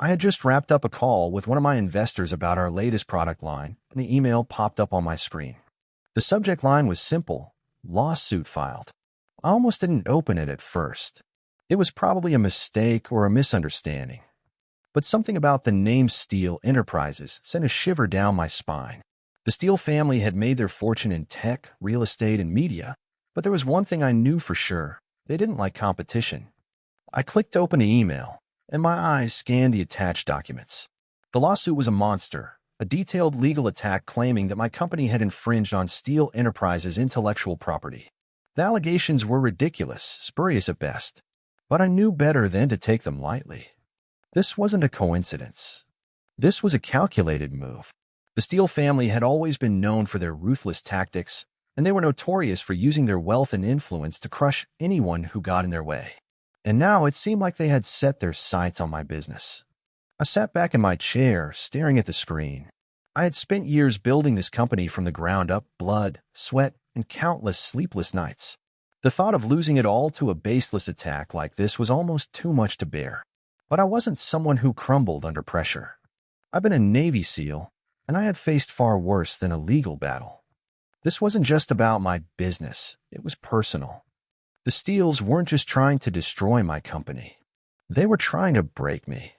I had just wrapped up a call with one of my investors about our latest product line, and the email popped up on my screen. The subject line was simple: lawsuit filed. I almost didn't open it at first. It was probably a mistake or a misunderstanding. But something about the name Steele Enterprises sent a shiver down my spine. The Steele family had made their fortune in tech, real estate, and media, but there was one thing I knew for sure: they didn't like competition. I clicked open the email, and my eyes scanned the attached documents. The lawsuit was a monster, a detailed legal attack claiming that my company had infringed on Steele Enterprises' intellectual property. The allegations were ridiculous, spurious at best, but I knew better than to take them lightly. This wasn't a coincidence. This was a calculated move. The Steele family had always been known for their ruthless tactics, and they were notorious for using their wealth and influence to crush anyone who got in their way. And now it seemed like they had set their sights on my business. I sat back in my chair, staring at the screen. I had spent years building this company from the ground up, blood, sweat, and countless sleepless nights. The thought of losing it all to a baseless attack like this was almost too much to bear. But I wasn't someone who crumbled under pressure. I've been a Navy SEAL, and I had faced far worse than a legal battle. This wasn't just about my business, it was personal. The Steeles weren't just trying to destroy my company. They were trying to break me.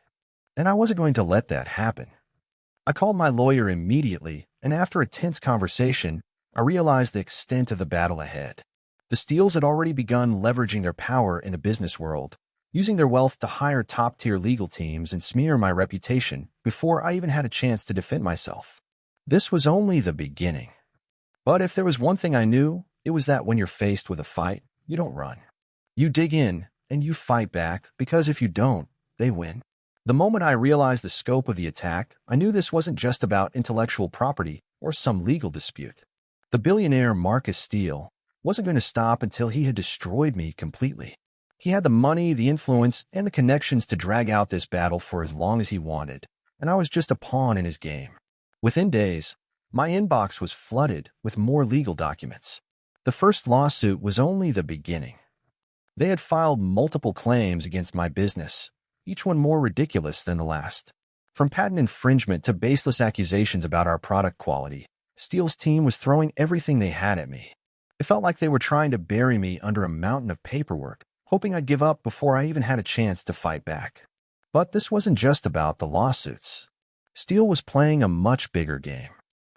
And I wasn't going to let that happen. I called my lawyer immediately, and after a tense conversation, I realized the extent of the battle ahead. The Steeles had already begun leveraging their power in the business world, using their wealth to hire top-tier legal teams and smear my reputation before I even had a chance to defend myself. This was only the beginning. But if there was one thing I knew, it was that when you're faced with a fight, you don't run. You dig in, and you fight back, because if you don't, they win. The moment I realized the scope of the attack, I knew this wasn't just about intellectual property or some legal dispute. The billionaire Marcus Steele wasn't going to stop until he had destroyed me completely. He had the money, the influence, and the connections to drag out this battle for as long as he wanted, and I was just a pawn in his game. Within days, my inbox was flooded with more legal documents. The first lawsuit was only the beginning. They had filed multiple claims against my business, each one more ridiculous than the last. From patent infringement to baseless accusations about our product quality, Steele's team was throwing everything they had at me. It felt like they were trying to bury me under a mountain of paperwork, hoping I'd give up before I even had a chance to fight back. But this wasn't just about the lawsuits. Steele was playing a much bigger game.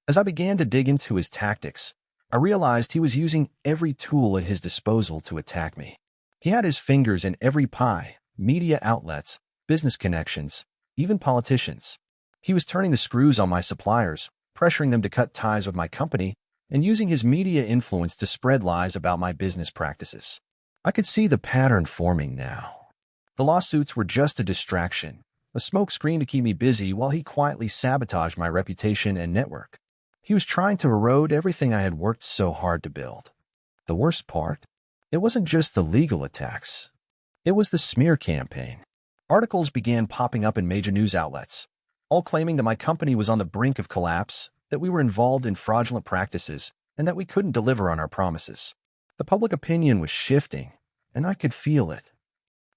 As I began to dig into his tactics, I realized he was using every tool at his disposal to attack me. He had his fingers in every pie: media outlets, business connections, even politicians. He was turning the screws on my suppliers, pressuring them to cut ties with my company, and using his media influence to spread lies about my business practices. I could see the pattern forming now. The lawsuits were just a distraction, a smokescreen to keep me busy while he quietly sabotaged my reputation and network. He was trying to erode everything I had worked so hard to build. The worst part? It wasn't just the legal attacks. It was the smear campaign. Articles began popping up in major news outlets, all claiming that my company was on the brink of collapse, that we were involved in fraudulent practices, and that we couldn't deliver on our promises. The public opinion was shifting, and I could feel it.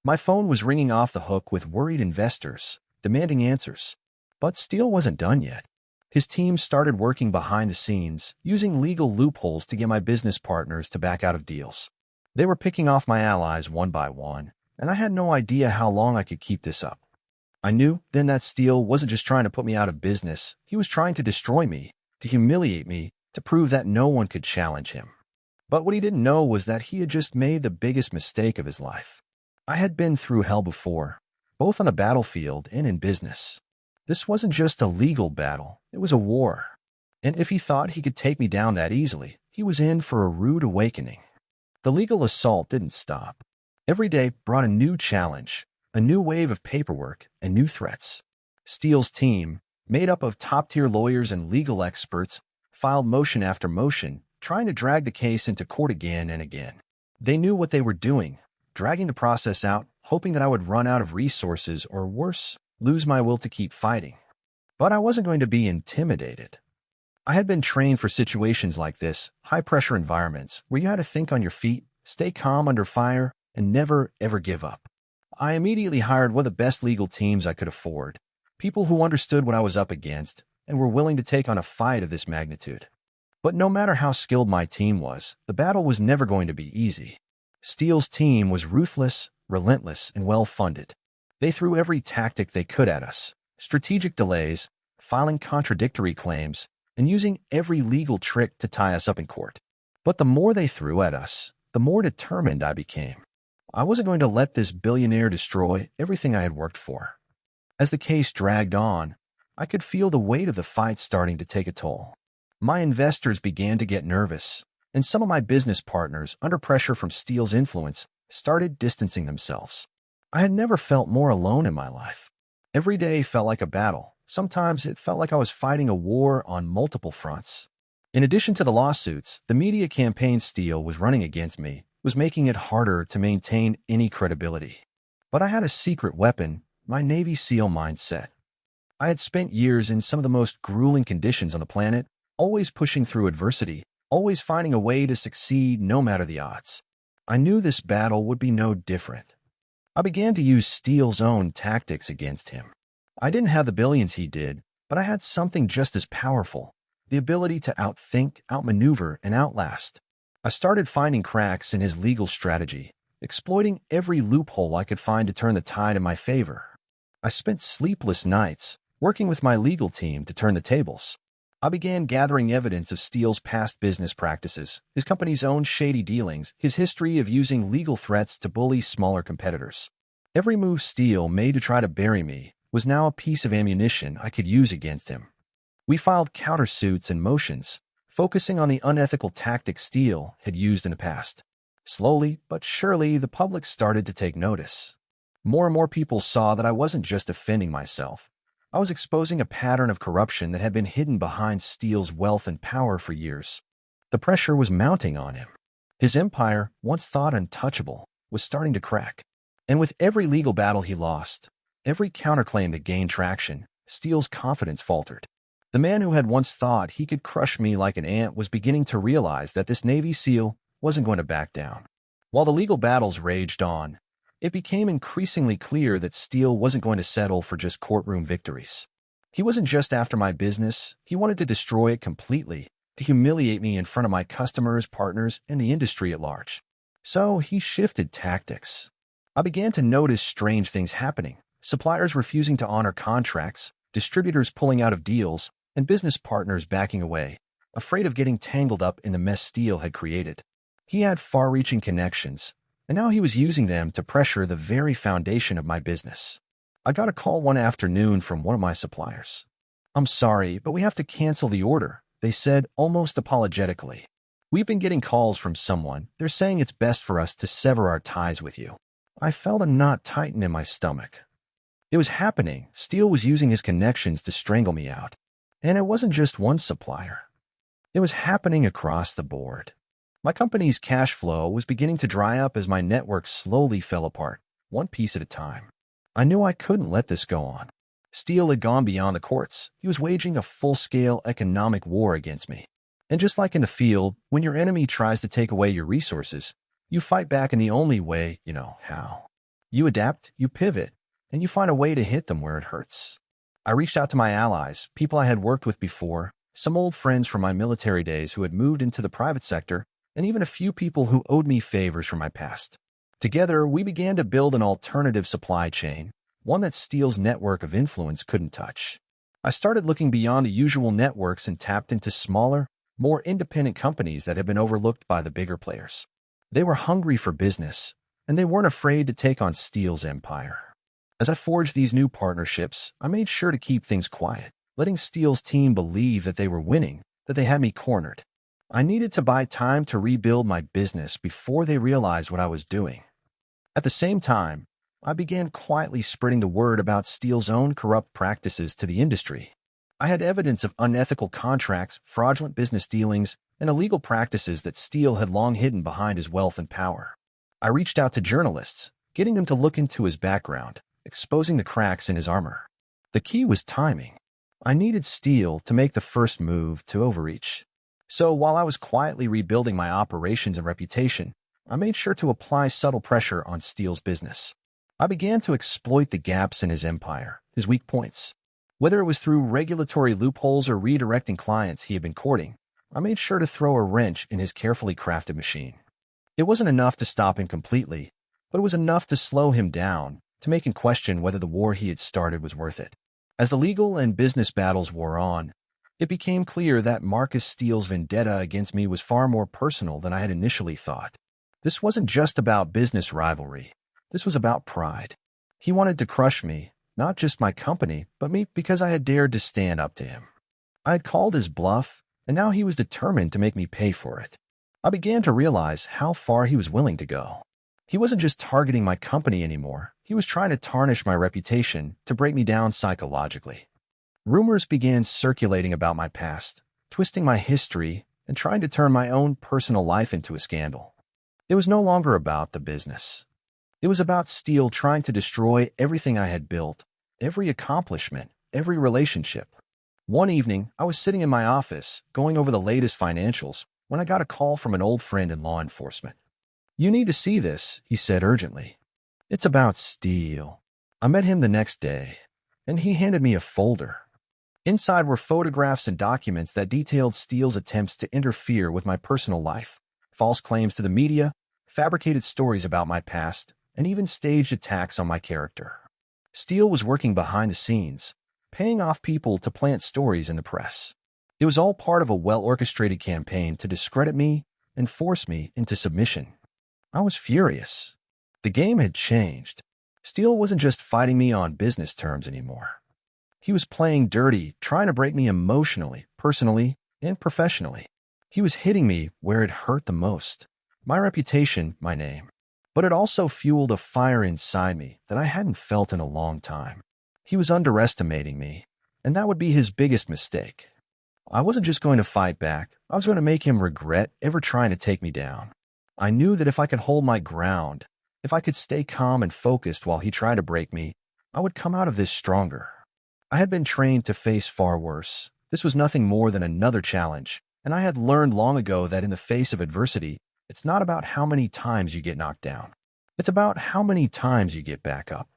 My phone was ringing off the hook with worried investors, demanding answers. But Steele wasn't done yet. His team started working behind the scenes, using legal loopholes to get my business partners to back out of deals. They were picking off my allies one by one, and I had no idea how long I could keep this up. I knew then that Steele wasn't just trying to put me out of business. He was trying to destroy me, to humiliate me, to prove that no one could challenge him. But what he didn't know was that he had just made the biggest mistake of his life. I had been through hell before, both on a battlefield and in business. This wasn't just a legal battle, it was a war. And if he thought he could take me down that easily, he was in for a rude awakening. The legal assault didn't stop. Every day brought a new challenge, a new wave of paperwork, and new threats. Steele's team, made up of top-tier lawyers and legal experts, filed motion after motion, trying to drag the case into court again and again. They knew what they were doing, dragging the process out, hoping that I would run out of resources or worse, lose my will to keep fighting. But I wasn't going to be intimidated. I had been trained for situations like this, high-pressure environments, where you had to think on your feet, stay calm under fire, and never, ever give up. I immediately hired one of the best legal teams I could afford, people who understood what I was up against and were willing to take on a fight of this magnitude. But no matter how skilled my team was, the battle was never going to be easy. Steele's team was ruthless, relentless, and well-funded. They threw every tactic they could at us: strategic delays, filing contradictory claims, and using every legal trick to tie us up in court. But the more they threw at us, the more determined I became. I wasn't going to let this billionaire destroy everything I had worked for. As the case dragged on, I could feel the weight of the fight starting to take a toll. My investors began to get nervous, and some of my business partners, under pressure from Steele's influence, started distancing themselves. I had never felt more alone in my life. Every day felt like a battle. Sometimes it felt like I was fighting a war on multiple fronts. In addition to the lawsuits, the media campaign Steele was running against me was making it harder to maintain any credibility. But I had a secret weapon: my Navy SEAL mindset. I had spent years in some of the most grueling conditions on the planet, always pushing through adversity, always finding a way to succeed no matter the odds. I knew this battle would be no different. I began to use Steele's own tactics against him. I didn't have the billions he did, but I had something just as powerful: the ability to outthink, outmaneuver, and outlast. I started finding cracks in his legal strategy, exploiting every loophole I could find to turn the tide in my favor. I spent sleepless nights working with my legal team to turn the tables. I began gathering evidence of Steele's past business practices, his company's own shady dealings, his history of using legal threats to bully smaller competitors. Every move Steele made to try to bury me was now a piece of ammunition I could use against him. We filed countersuits and motions, focusing on the unethical tactics Steele had used in the past. Slowly but surely, the public started to take notice. More and more people saw that I wasn't just defending myself. I was exposing a pattern of corruption that had been hidden behind Steele's wealth and power for years. The pressure was mounting on him. His empire, once thought untouchable, was starting to crack. And with every legal battle he lost, every counterclaim that gained traction, Steele's confidence faltered. The man who had once thought he could crush me like an ant was beginning to realize that this Navy SEAL wasn't going to back down. While the legal battles raged on, it became increasingly clear that Steele wasn't going to settle for just courtroom victories. He wasn't just after my business; he wanted to destroy it completely, to humiliate me in front of my customers, partners, and the industry at large. So he shifted tactics. I began to notice strange things happening: suppliers refusing to honor contracts, distributors pulling out of deals, and business partners backing away, afraid of getting tangled up in the mess Steele had created. He had far-reaching connections, and now he was using them to pressure the very foundation of my business. I got a call one afternoon from one of my suppliers. "I'm sorry, but we have to cancel the order," they said, almost apologetically. "We've been getting calls from someone. They're saying it's best for us to sever our ties with you." I felt a knot tighten in my stomach. It was happening. Steele was using his connections to strangle me out. And it wasn't just one supplier. It was happening across the board. My company's cash flow was beginning to dry up as my network slowly fell apart, one piece at a time. I knew I couldn't let this go on. Steele had gone beyond the courts. He was waging a full-scale economic war against me. And just like in the field, when your enemy tries to take away your resources, you fight back in the only way you know how. You adapt, you pivot, and you find a way to hit them where it hurts. I reached out to my allies, people I had worked with before, some old friends from my military days who had moved into the private sector, and even a few people who owed me favors from my past. Together, we began to build an alternative supply chain, one that Steele's network of influence couldn't touch. I started looking beyond the usual networks and tapped into smaller, more independent companies that had been overlooked by the bigger players. They were hungry for business, and they weren't afraid to take on Steele's empire. As I forged these new partnerships, I made sure to keep things quiet, letting Steele's team believe that they were winning, that they had me cornered. I needed to buy time to rebuild my business before they realized what I was doing. At the same time, I began quietly spreading the word about Steele's own corrupt practices to the industry. I had evidence of unethical contracts, fraudulent business dealings, and illegal practices that Steele had long hidden behind his wealth and power. I reached out to journalists, getting them to look into his background, exposing the cracks in his armor. The key was timing. I needed Steele to make the first move to overreach. So while I was quietly rebuilding my operations and reputation, I made sure to apply subtle pressure on Steele's business. I began to exploit the gaps in his empire, his weak points. Whether it was through regulatory loopholes or redirecting clients he had been courting, I made sure to throw a wrench in his carefully crafted machine. It wasn't enough to stop him completely, but it was enough to slow him down, to make him question whether the war he had started was worth it. As the legal and business battles wore on, it became clear that Marcus Steele's vendetta against me was far more personal than I had initially thought. This wasn't just about business rivalry. This was about pride. He wanted to crush me, not just my company, but me because I had dared to stand up to him. I had called his bluff, and now he was determined to make me pay for it. I began to realize how far he was willing to go. He wasn't just targeting my company anymore. He was trying to tarnish my reputation, to break me down psychologically. Rumors began circulating about my past, twisting my history, and trying to turn my own personal life into a scandal. It was no longer about the business. It was about Steele trying to destroy everything I had built, every accomplishment, every relationship. One evening, I was sitting in my office, going over the latest financials, when I got a call from an old friend in law enforcement. "You need to see this," he said urgently. "It's about Steele." I met him the next day, and he handed me a folder. Inside were photographs and documents that detailed Steele's attempts to interfere with my personal life, false claims to the media, fabricated stories about my past, and even staged attacks on my character. Steele was working behind the scenes, paying off people to plant stories in the press. It was all part of a well-orchestrated campaign to discredit me and force me into submission. I was furious. The game had changed. Steele wasn't just fighting me on business terms anymore. He was playing dirty, trying to break me emotionally, personally, and professionally. He was hitting me where it hurt the most. My reputation, my name. But it also fueled a fire inside me that I hadn't felt in a long time. He was underestimating me, and that would be his biggest mistake. I wasn't just going to fight back. I was going to make him regret ever trying to take me down. I knew that if I could hold my ground, if I could stay calm and focused while he tried to break me, I would come out of this stronger. I had been trained to face far worse. This was nothing more than another challenge, and I had learned long ago that in the face of adversity, it's not about how many times you get knocked down. It's about how many times you get back up.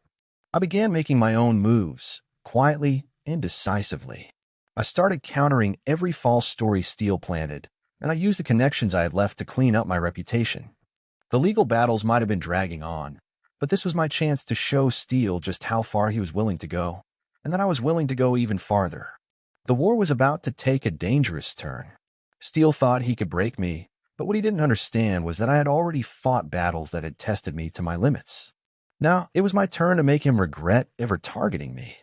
I began making my own moves, quietly and decisively. I started countering every false story Steele planted, and I used the connections I had left to clean up my reputation. The legal battles might have been dragging on, but this was my chance to show Steele just how far he was willing to go, and that I was willing to go even farther. The war was about to take a dangerous turn. Steele thought he could break me, but what he didn't understand was that I had already fought battles that had tested me to my limits. Now, it was my turn to make him regret ever targeting me.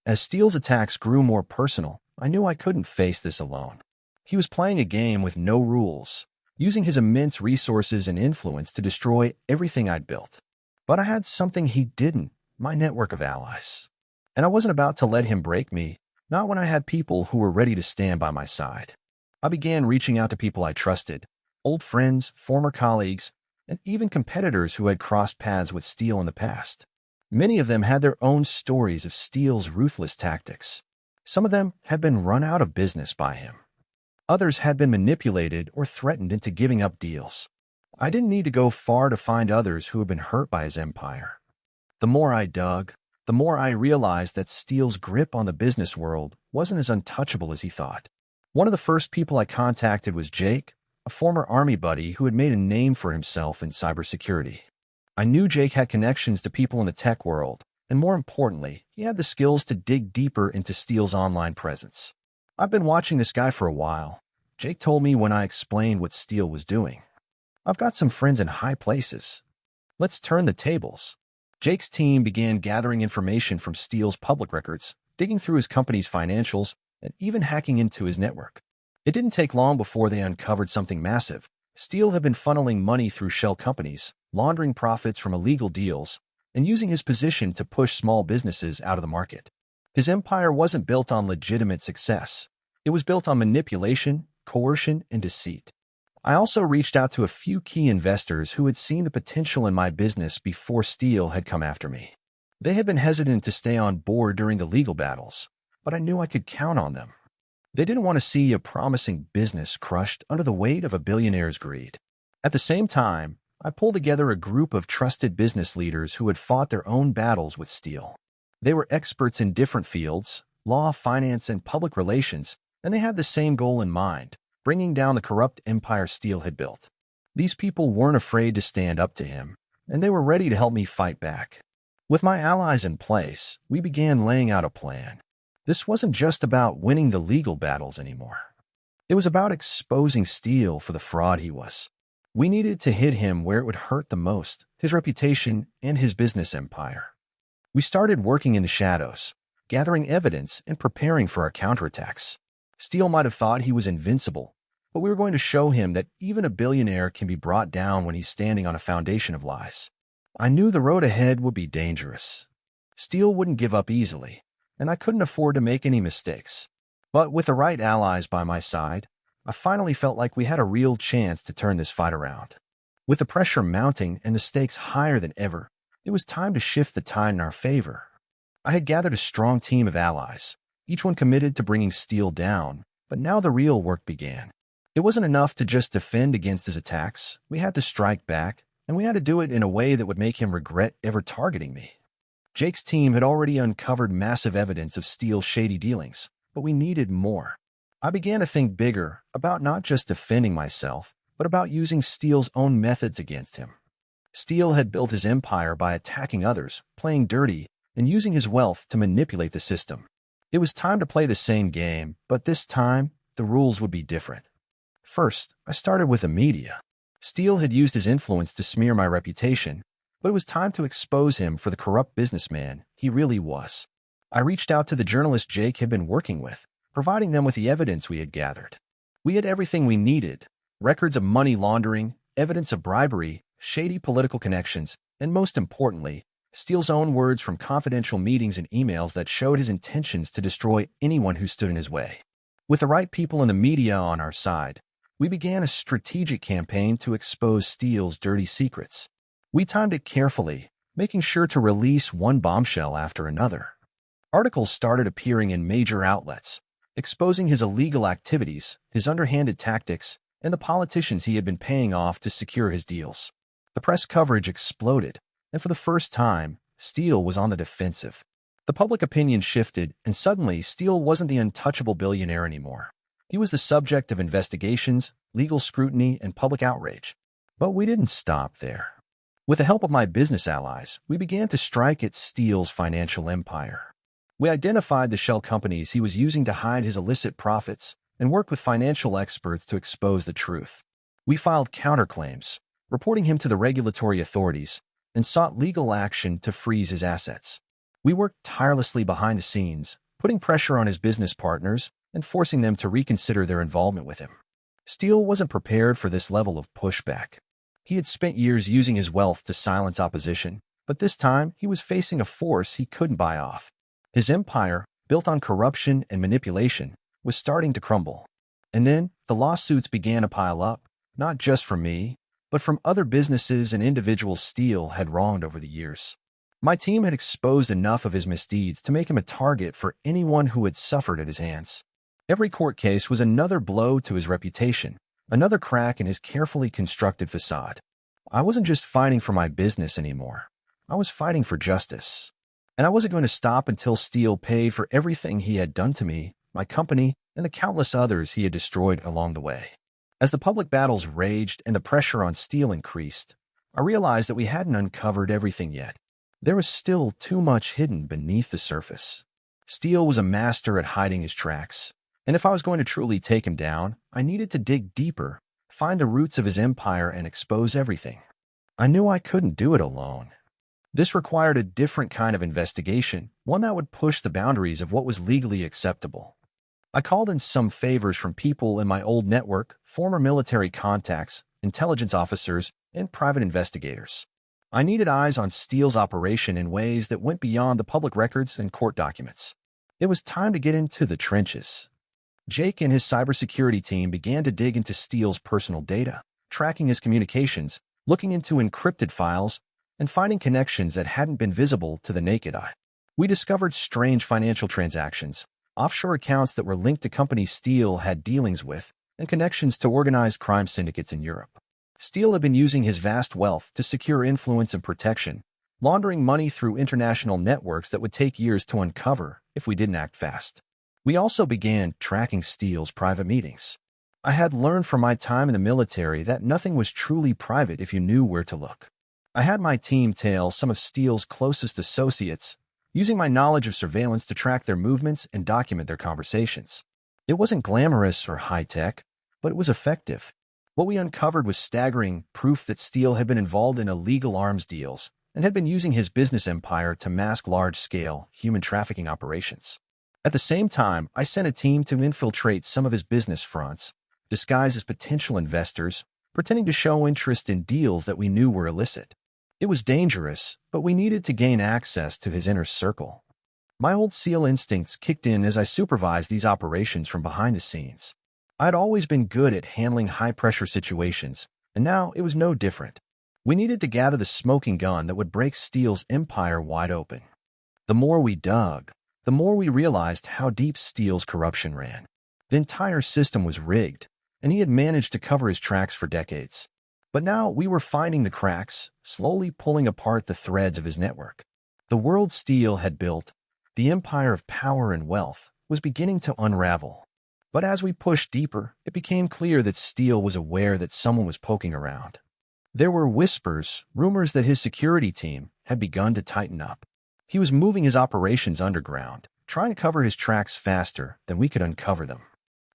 As Steele's attacks grew more personal, I knew I couldn't face this alone. He was playing a game with no rules, using his immense resources and influence to destroy everything I'd built. But I had something he didn't, my network of allies. And I wasn't about to let him break me, not when I had people who were ready to stand by my side. I began reaching out to people I trusted, old friends, former colleagues, and even competitors who had crossed paths with Steele in the past. Many of them had their own stories of Steele's ruthless tactics. Some of them had been run out of business by him. Others had been manipulated or threatened into giving up deals. I didn't need to go far to find others who had been hurt by his empire. The more I dug, the more I realized that Steele's grip on the business world wasn't as untouchable as he thought. One of the first people I contacted was Jake, a former Army buddy who had made a name for himself in cybersecurity. I knew Jake had connections to people in the tech world, and more importantly, he had the skills to dig deeper into Steele's online presence. "I've been watching this guy for a while," Jake told me when I explained what Steele was doing. "I've got some friends in high places. Let's turn the tables." Jake's team began gathering information from Steele's public records, digging through his company's financials, and even hacking into his network. It didn't take long before they uncovered something massive. Steele had been funneling money through shell companies, laundering profits from illegal deals, and using his position to push small businesses out of the market. His empire wasn't built on legitimate success. It was built on manipulation, coercion, and deceit. I also reached out to a few key investors who had seen the potential in my business before Steele had come after me. They had been hesitant to stay on board during the legal battles, but I knew I could count on them. They didn't want to see a promising business crushed under the weight of a billionaire's greed. At the same time, I pulled together a group of trusted business leaders who had fought their own battles with Steele. They were experts in different fields, law, finance, and public relations, and they had the same goal in mind, bringing down the corrupt empire Steele had built. These people weren't afraid to stand up to him, and they were ready to help me fight back. With my allies in place, we began laying out a plan. This wasn't just about winning the legal battles anymore. It was about exposing Steele for the fraud he was. We needed to hit him where it would hurt the most, his reputation and his business empire. We started working in the shadows, gathering evidence and preparing for our counterattacks. Steele might have thought he was invincible, but we were going to show him that even a billionaire can be brought down when he's standing on a foundation of lies. I knew the road ahead would be dangerous. Steele wouldn't give up easily, and I couldn't afford to make any mistakes. But with the right allies by my side, I finally felt like we had a real chance to turn this fight around. With the pressure mounting and the stakes higher than ever, it was time to shift the tide in our favor. I had gathered a strong team of allies, each one committed to bringing Steele down, but now the real work began. It wasn't enough to just defend against his attacks. We had to strike back, and we had to do it in a way that would make him regret ever targeting me. Jake's team had already uncovered massive evidence of Steele's shady dealings, but we needed more. I began to think bigger, about not just defending myself, but about using Steele's own methods against him. Steele had built his empire by attacking others, playing dirty, and using his wealth to manipulate the system. It was time to play the same game, but this time, the rules would be different. First, I started with the media. Steele had used his influence to smear my reputation, but it was time to expose him for the corrupt businessman he really was. I reached out to the journalist Jake had been working with, providing them with the evidence we had gathered. We had everything we needed: records of money laundering, evidence of bribery, shady political connections, and most importantly, Steele's own words from confidential meetings and emails that showed his intentions to destroy anyone who stood in his way. With the right people in the media on our side, we began a strategic campaign to expose Steele's dirty secrets. We timed it carefully, making sure to release one bombshell after another. Articles started appearing in major outlets, exposing his illegal activities, his underhanded tactics, and the politicians he had been paying off to secure his deals. The press coverage exploded, and for the first time, Steele was on the defensive. The public opinion shifted, and suddenly Steele wasn't the untouchable billionaire anymore. He was the subject of investigations, legal scrutiny, and public outrage. But we didn't stop there. With the help of my business allies, we began to strike at Steele's financial empire. We identified the shell companies he was using to hide his illicit profits and worked with financial experts to expose the truth. We filed counterclaims, reporting him to the regulatory authorities, and sought legal action to freeze his assets. We worked tirelessly behind the scenes, putting pressure on his business partners and forcing them to reconsider their involvement with him. Steele wasn't prepared for this level of pushback. He had spent years using his wealth to silence opposition, but this time he was facing a force he couldn't buy off. His empire, built on corruption and manipulation, was starting to crumble. And then the lawsuits began to pile up, not just from me, but from other businesses and individuals Steele had wronged over the years. My team had exposed enough of his misdeeds to make him a target for anyone who had suffered at his hands. Every court case was another blow to his reputation, another crack in his carefully constructed facade. I wasn't just fighting for my business anymore. I was fighting for justice. And I wasn't going to stop until Steele paid for everything he had done to me, my company, and the countless others he had destroyed along the way. As the public battles raged and the pressure on Steele increased, I realized that we hadn't uncovered everything yet. There was still too much hidden beneath the surface. Steele was a master at hiding his tracks, and if I was going to truly take him down, I needed to dig deeper, find the roots of his empire, and expose everything. I knew I couldn't do it alone. This required a different kind of investigation, one that would push the boundaries of what was legally acceptable. I called in some favors from people in my old network, former military contacts, intelligence officers, and private investigators. I needed eyes on Steele's operation in ways that went beyond the public records and court documents. It was time to get into the trenches. Jake and his cybersecurity team began to dig into Steele's personal data, tracking his communications, looking into encrypted files, and finding connections that hadn't been visible to the naked eye. We discovered strange financial transactions, offshore accounts that were linked to companies Steele had dealings with, and connections to organized crime syndicates in Europe. Steele had been using his vast wealth to secure influence and protection, laundering money through international networks that would take years to uncover if we didn't act fast. We also began tracking Steele's private meetings. I had learned from my time in the military that nothing was truly private if you knew where to look. I had my team tail some of Steele's closest associates, using my knowledge of surveillance to track their movements and document their conversations. It wasn't glamorous or high-tech, but it was effective. What we uncovered was staggering proof that Steele had been involved in illegal arms deals and had been using his business empire to mask large-scale human trafficking operations. At the same time, I sent a team to infiltrate some of his business fronts, disguised as potential investors, pretending to show interest in deals that we knew were illicit. It was dangerous, but we needed to gain access to his inner circle. My old SEAL instincts kicked in as I supervised these operations from behind the scenes. I had always been good at handling high-pressure situations, and now it was no different. We needed to gather the smoking gun that would break Steele's empire wide open. The more we dug, the more we realized how deep Steele's corruption ran. The entire system was rigged, and he had managed to cover his tracks for decades. But now we were finding the cracks, slowly pulling apart the threads of his network. The world Steele had built, the empire of power and wealth, was beginning to unravel. But as we pushed deeper, it became clear that Steele was aware that someone was poking around. There were whispers, rumors that his security team had begun to tighten up. He was moving his operations underground, trying to cover his tracks faster than we could uncover them.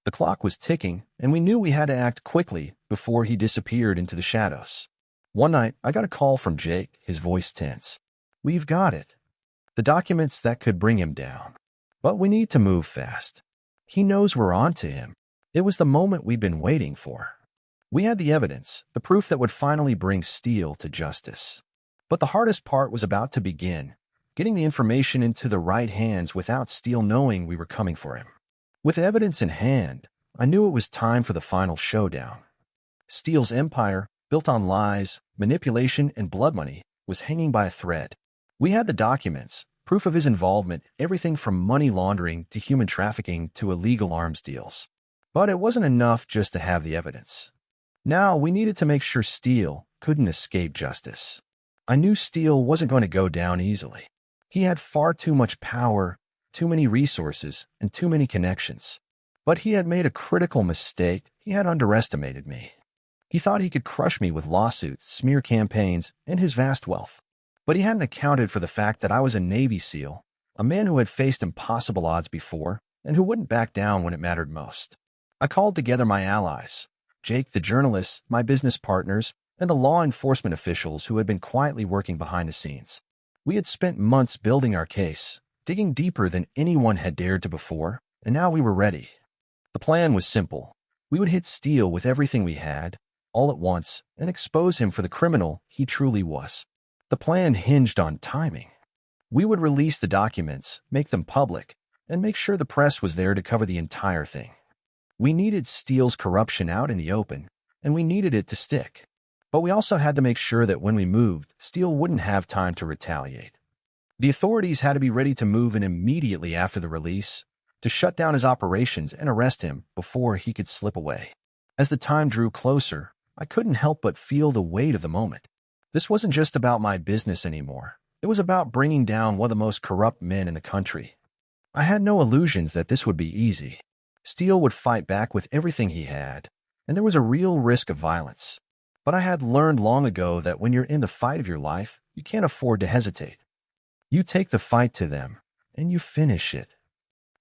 The clock was ticking, and we knew we had to act quickly before he disappeared into the shadows. One night, I got a call from Jake, his voice tense. "We've got it. The documents that could bring him down. But we need to move fast. He knows we're on to him." It was the moment we'd been waiting for. We had the evidence, the proof that would finally bring Steele to justice. But the hardest part was about to begin, getting the information into the right hands without Steele knowing we were coming for him. With evidence in hand, I knew it was time for the final showdown. Steele's empire, built on lies, manipulation, and blood money, was hanging by a thread. We had the documents, proof of his involvement, everything from money laundering to human trafficking to illegal arms deals. But it wasn't enough just to have the evidence. Now we needed to make sure Steele couldn't escape justice. I knew Steele wasn't going to go down easily. He had far too much power, too many resources, and too many connections. But he had made a critical mistake. He had underestimated me. He thought he could crush me with lawsuits, smear campaigns, and his vast wealth. But he hadn't accounted for the fact that I was a Navy SEAL, a man who had faced impossible odds before, and who wouldn't back down when it mattered most. I called together my allies, Jake the journalist, my business partners, and the law enforcement officials who had been quietly working behind the scenes. We had spent months building our case, digging deeper than anyone had dared to before, and now we were ready. The plan was simple. We would hit Steele with everything we had, all at once, and expose him for the criminal he truly was. The plan hinged on timing. We would release the documents, make them public, and make sure the press was there to cover the entire thing. We needed Steele's corruption out in the open, and we needed it to stick. But we also had to make sure that when we moved, Steele wouldn't have time to retaliate. The authorities had to be ready to move in immediately after the release, to shut down his operations and arrest him before he could slip away. As the time drew closer, I couldn't help but feel the weight of the moment. This wasn't just about my business anymore. It was about bringing down one of the most corrupt men in the country. I had no illusions that this would be easy. Steele would fight back with everything he had, and there was a real risk of violence. But I had learned long ago that when you're in the fight of your life, you can't afford to hesitate. You take the fight to them, and you finish it.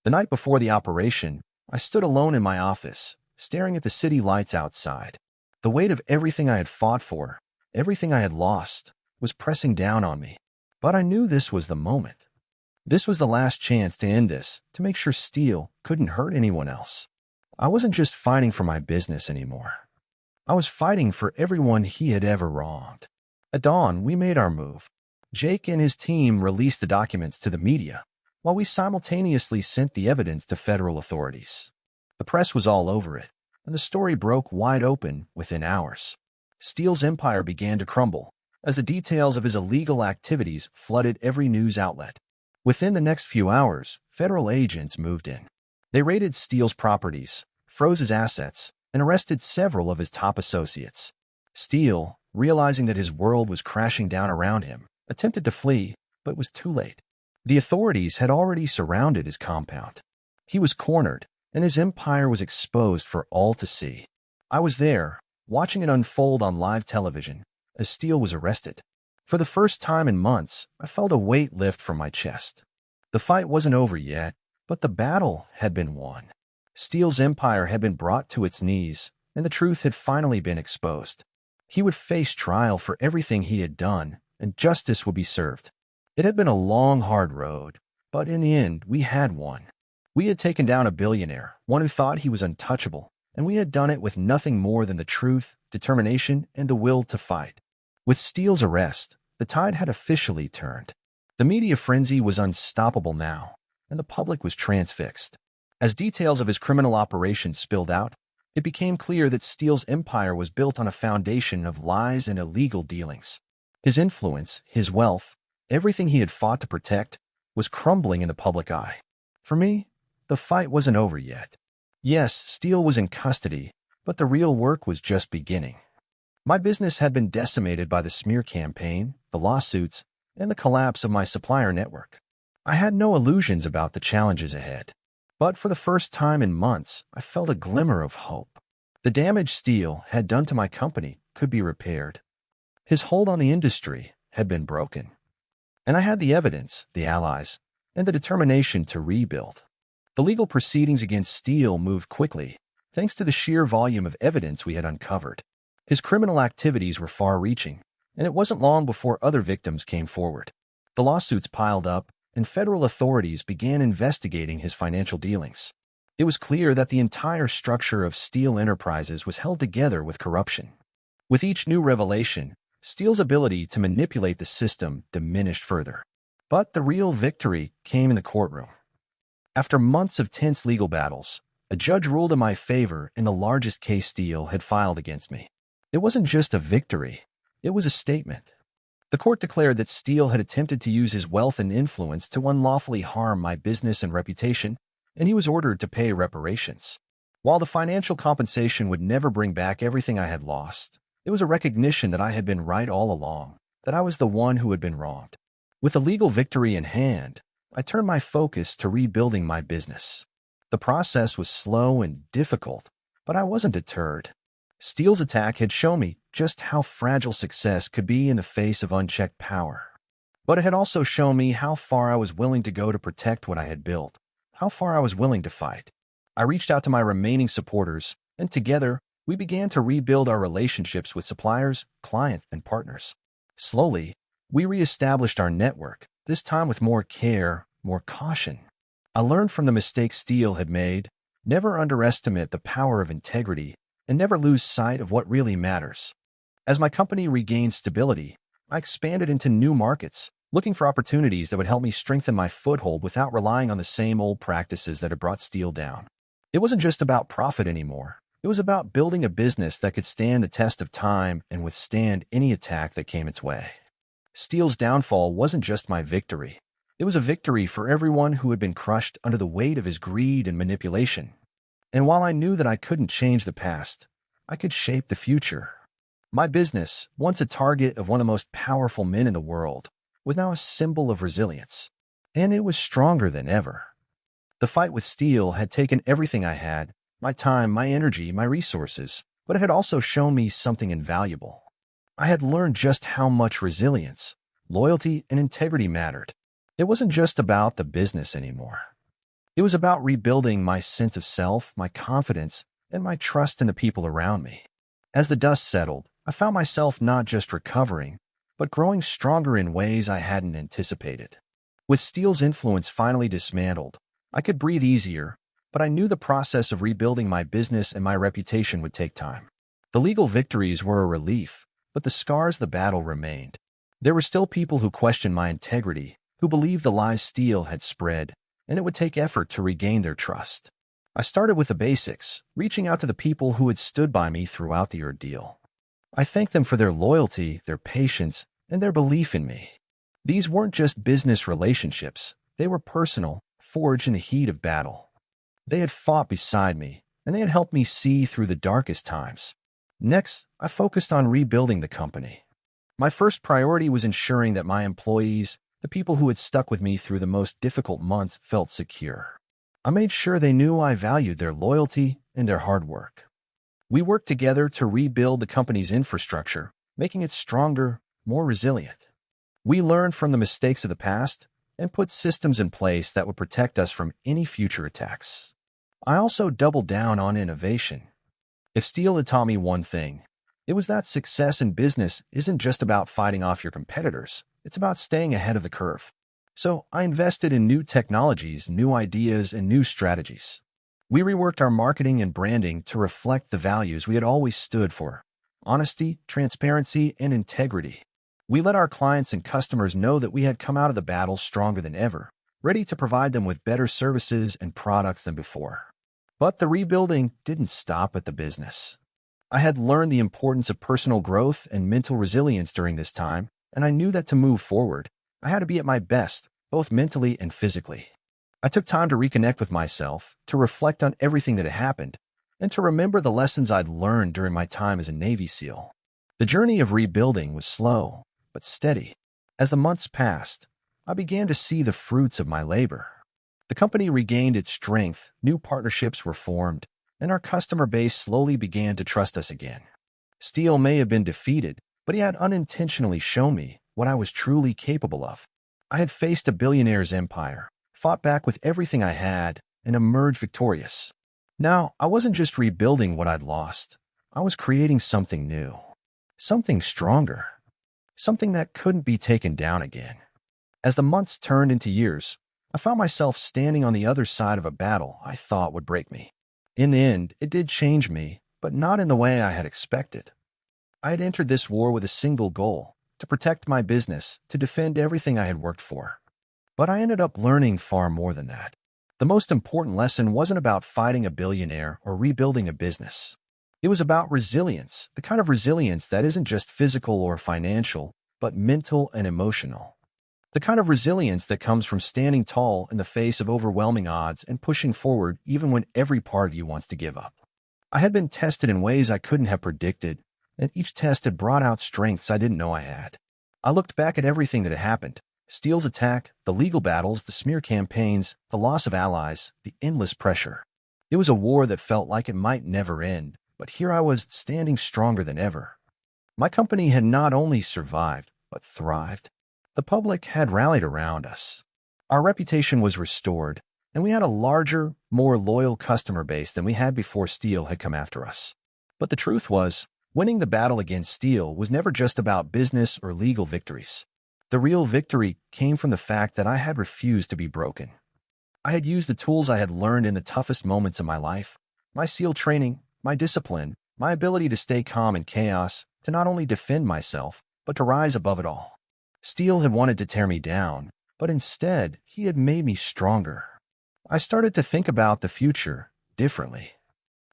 The night before the operation, I stood alone in my office, staring at the city lights outside. The weight of everything I had fought for, everything I had lost, was pressing down on me. But I knew this was the moment. This was the last chance to end this, to make sure Steele couldn't hurt anyone else. I wasn't just fighting for my business anymore. I was fighting for everyone he had ever wronged. At dawn, we made our move. Jake and his team released the documents to the media, while we simultaneously sent the evidence to federal authorities. The press was all over it, and the story broke wide open within hours. Steele's empire began to crumble, as the details of his illegal activities flooded every news outlet. Within the next few hours, federal agents moved in. They raided Steele's properties, froze his assets, and arrested several of his top associates. Steele, realizing that his world was crashing down around him, attempted to flee, but was too late. The authorities had already surrounded his compound. He was cornered, and his empire was exposed for all to see. I was there, watching it unfold on live television, as Steele was arrested. For the first time in months, I felt a weight lift from my chest. The fight wasn't over yet, but the battle had been won. Steele's empire had been brought to its knees, and the truth had finally been exposed. He would face trial for everything he had done, and justice would be served. It had been a long, hard road, but in the end, we had won. We had taken down a billionaire, one who thought he was untouchable, and we had done it with nothing more than the truth, determination, and the will to fight. With Steele's arrest, the tide had officially turned. The media frenzy was unstoppable now, and the public was transfixed. As details of his criminal operation spilled out, it became clear that Steele's empire was built on a foundation of lies and illegal dealings. His influence, his wealth, everything he had fought to protect, was crumbling in the public eye. For me, the fight wasn't over yet. Yes, Steele was in custody, but the real work was just beginning. My business had been decimated by the smear campaign, the lawsuits, and the collapse of my supplier network. I had no illusions about the challenges ahead. But for the first time in months, I felt a glimmer of hope. The damage Steele had done to my company could be repaired. His hold on the industry had been broken. And I had the evidence, the allies, and the determination to rebuild. The legal proceedings against Steele moved quickly, thanks to the sheer volume of evidence we had uncovered. His criminal activities were far-reaching, and it wasn't long before other victims came forward. The lawsuits piled up, and federal authorities began investigating his financial dealings. It was clear that the entire structure of Steele Enterprises was held together with corruption. With each new revelation, Steele's ability to manipulate the system diminished further. But the real victory came in the courtroom. After months of tense legal battles, a judge ruled in my favor in the largest case Steele had filed against me. It wasn't just a victory, it was a statement. The court declared that Steele had attempted to use his wealth and influence to unlawfully harm my business and reputation, and he was ordered to pay reparations. While the financial compensation would never bring back everything I had lost, it was a recognition that I had been right all along, that I was the one who had been wronged. With the legal victory in hand, I turned my focus to rebuilding my business. The process was slow and difficult, but I wasn't deterred. Steele's attack had shown me just how fragile success could be in the face of unchecked power. But it had also shown me how far I was willing to go to protect what I had built, how far I was willing to fight. I reached out to my remaining supporters, and together, we began to rebuild our relationships with suppliers, clients, and partners. Slowly, we reestablished our network, this time with more care, more caution. I learned from the mistakes Steele had made. Never underestimate the power of integrity, and never lose sight of what really matters. As my company regained stability, I expanded into new markets, looking for opportunities that would help me strengthen my foothold without relying on the same old practices that had brought Steele down. It wasn't just about profit anymore. It was about building a business that could stand the test of time and withstand any attack that came its way. Steele's downfall wasn't just my victory. It was a victory for everyone who had been crushed under the weight of his greed and manipulation. And while I knew that I couldn't change the past, I could shape the future. My business, once a target of one of the most powerful men in the world, was now a symbol of resilience. And it was stronger than ever. The fight with Steele had taken everything I had, my time, my energy, my resources, but it had also shown me something invaluable. I had learned just how much resilience, loyalty, and integrity mattered. It wasn't just about the business anymore. It was about rebuilding my sense of self, my confidence, and my trust in the people around me. As the dust settled, I found myself not just recovering, but growing stronger in ways I hadn't anticipated. With Steele's influence finally dismantled, I could breathe easier, but I knew the process of rebuilding my business and my reputation would take time. The legal victories were a relief, but the scars of the battle remained. There were still people who questioned my integrity, who believed the lies Steele had spread, and it would take effort to regain their trust. I started with the basics, reaching out to the people who had stood by me throughout the ordeal. I thanked them for their loyalty, their patience, and their belief in me. These weren't just business relationships. They were personal, forged in the heat of battle. They had fought beside me, and they had helped me see through the darkest times. Next, I focused on rebuilding the company. My first priority was ensuring that my employees, the people who had stuck with me through the most difficult months, felt secure. I made sure they knew I valued their loyalty and their hard work. We worked together to rebuild the company's infrastructure, making it stronger, more resilient. We learned from the mistakes of the past and put systems in place that would protect us from any future attacks. I also doubled down on innovation. If Steele had taught me one thing, it was that success in business isn't just about fighting off your competitors, it's about staying ahead of the curve. So I invested in new technologies, new ideas, and new strategies. We reworked our marketing and branding to reflect the values we had always stood for: honesty, transparency, and integrity. We let our clients and customers know that we had come out of the battle stronger than ever, ready to provide them with better services and products than before. But the rebuilding didn't stop at the business. I had learned the importance of personal growth and mental resilience during this time, and I knew that to move forward, I had to be at my best, both mentally and physically. I took time to reconnect with myself, to reflect on everything that had happened, and to remember the lessons I'd learned during my time as a Navy SEAL. The journey of rebuilding was slow, but steady. As the months passed, I began to see the fruits of my labor. The company regained its strength, new partnerships were formed, and our customer base slowly began to trust us again. Steele may have been defeated, but he had unintentionally shown me what I was truly capable of. I had faced a billionaire's empire, fought back with everything I had, and emerged victorious. Now, I wasn't just rebuilding what I'd lost. I was creating something new, something stronger, something that couldn't be taken down again. As the months turned into years, I found myself standing on the other side of a battle I thought would break me. In the end, it did change me, but not in the way I had expected. I had entered this war with a single goal: to protect my business, to defend everything I had worked for. But I ended up learning far more than that. The most important lesson wasn't about fighting a billionaire or rebuilding a business. It was about resilience, the kind of resilience that isn't just physical or financial, but mental and emotional. The kind of resilience that comes from standing tall in the face of overwhelming odds and pushing forward even when every part of you wants to give up. I had been tested in ways I couldn't have predicted, and each test had brought out strengths I didn't know I had. I looked back at everything that had happened: Steele's attack, the legal battles, the smear campaigns, the loss of allies, the endless pressure. It was a war that felt like it might never end, but here I was, standing stronger than ever. My company had not only survived, but thrived. The public had rallied around us. Our reputation was restored, and we had a larger, more loyal customer base than we had before Steele had come after us. But the truth was, winning the battle against Steele was never just about business or legal victories. The real victory came from the fact that I had refused to be broken. I had used the tools I had learned in the toughest moments of my life: my SEAL training, my discipline, my ability to stay calm in chaos, to not only defend myself, but to rise above it all. Steele had wanted to tear me down, but instead, he had made me stronger. I started to think about the future differently.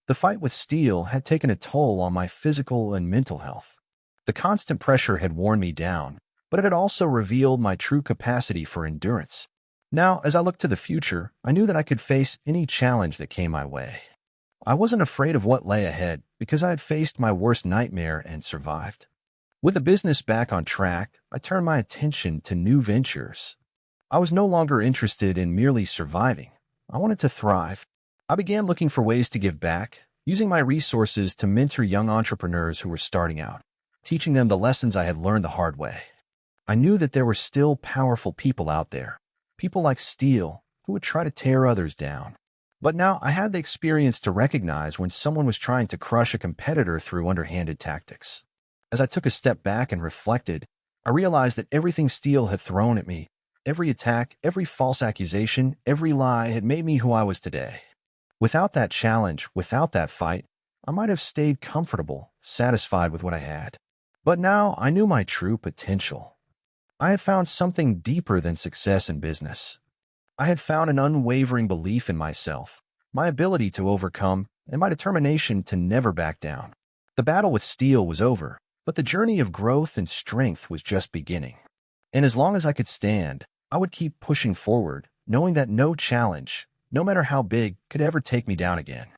The fight with Steele had taken a toll on my physical and mental health. The constant pressure had worn me down, but it had also revealed my true capacity for endurance. Now, as I looked to the future, I knew that I could face any challenge that came my way. I wasn't afraid of what lay ahead because I had faced my worst nightmare and survived. With the business back on track, I turned my attention to new ventures. I was no longer interested in merely surviving. I wanted to thrive. I began looking for ways to give back, using my resources to mentor young entrepreneurs who were starting out, teaching them the lessons I had learned the hard way. I knew that there were still powerful people out there, people like Steele, who would try to tear others down. But now I had the experience to recognize when someone was trying to crush a competitor through underhanded tactics. As I took a step back and reflected, I realized that everything Steele had thrown at me, every attack, every false accusation, every lie, had made me who I was today. Without that challenge, without that fight, I might have stayed comfortable, satisfied with what I had. But now I knew my true potential. I had found something deeper than success in business. I had found an unwavering belief in myself, my ability to overcome, and my determination to never back down. The battle with Steele was over, but the journey of growth and strength was just beginning. And as long as I could stand, I would keep pushing forward, knowing that no challenge, no matter how big, could ever take me down again.